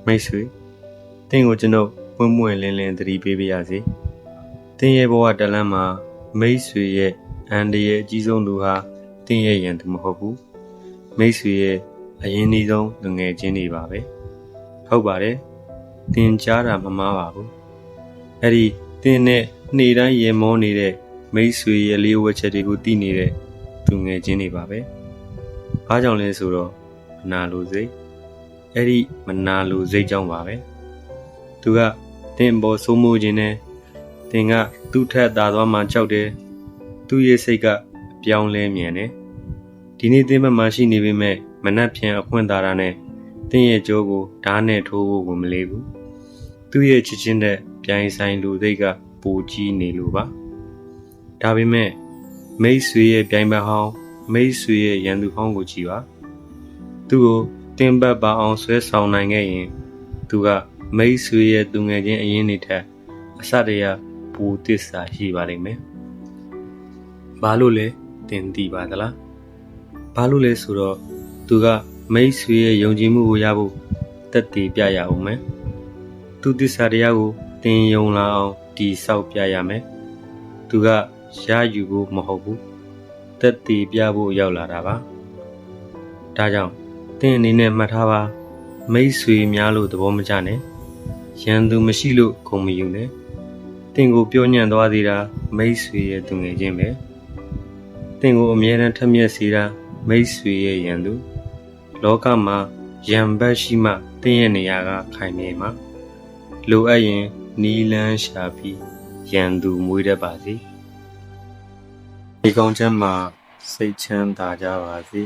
မိတ်ဆွေတင်းကိုကျွန်ုပ်ပွင့်ပွင့်လင်းလင်းသတိပေးပါရစေတင်းရဲ့ဘဝတလန်းမှာမိတ်ဆွေရဲ့အန်တရဲ့အကြီးဆုံးသူဟာတင်းရဲ့ရန်သူမဟုတ်ဘူးမိတ်ဆွေရဲ့အရင်အနည်းဆုံးလူငယ်ချင်းတွေပါပဲဟုတ်ပါတယ်တင်းကြားတာမမှားပါဘူးအဲ့ဒီတင်းနဲ့နေ့တိုင်းရေမောနေတဲ့မိတ်ဆွေရဲ့လေးဝက်ချက်တွေကိုသိနေတဲ့သူငယ်ချင်းတွေပါပဲအားကြောင့်လဲဆိုတော့မနာလိုစိတ်အဲ့ဒီမနာလိုစိတ်ကြောင့်ပါပဲသူကတင်းပေါ်စိုးမိုးခြင်းနဲ့တင်းကသူ့ထက်သာသွားမှကြောက်တယ်သူ့ရဲ့စိတ်ကအပြောင်းလဲမြန်တယ်ဒီနေ့တင်းဘက်မှာရှိနေပေမဲ့မနှက်ဖြန်အခွင့်သာတာနဲ့တင်းရဲ့ကြိုးကိုဓာတ်နဲ့ထိုးဖို့ကိုမလေးဘူးသူ့ရဲ့ချစ်ချင်းတဲ့ပြိုင်ဆိုင်လူစိတ်ကပိုကြီးနေလို့ပါဒါပေမဲ့မိတ်ဆွေရဲ့ပြိုင်ဘက်ဟောင်းမိတ်ဆွေရဲ့ရန်သူဟောင်းကိုကြည့်ပါသူ့ကိုတင်းဘက်ပါအောင်ဆွဲဆောင်နိုင်ခဲ့ရင်သူကမိတ်ဆွေရဲ့သူငယ်ချင်းအရင်နေထက်အစတရပူတစ္ဆာရှိပါလိမ့်မယ်။ဘာလို့လဲတင်သိပါသလား။ဘာလို့လဲဆိုတော့သူကမိတ်ဆွေရဲ့ယုံကြည်မှုကိုရဖို့တက်တည်ပြရအောင်မယ်။သူတစ္ဆာတရားကိုတင်ယုံလာအောင်ဒီဆောက်ပြရမယ်။သူကရယူဖို့မဟုတ်ဘူး။တက်တည်ပြဖို့ရောက်လာတာပါ။ဒါကြောင့်တင်းအနေနဲ့မှတ်ထားပါမိတ်ဆွေများလို့သဘောမကျနဲ့ရန်သူမရှိလို့ခုံမယူနဲ့တင်းကိုပြောညံ့သွားသေးတာမိတ်ဆွေရဲ့သူငယ်ချင်းပဲတင်းကိုအမြဲတမ်းထက်မြက်စေတာမိတ်ဆွေရဲ့ရန်သူလောကမှာရန်ဘက်ရှိမှတင်းရဲ့နေရာကခိုင်မြဲမှာလိုအပ်ရင်နီလန်းရှာပြီးရန်သူမွေးတတ်ပါစေဒီကောင်းချမ်းမှာစိတ်ချမ်းသာကြပါစေ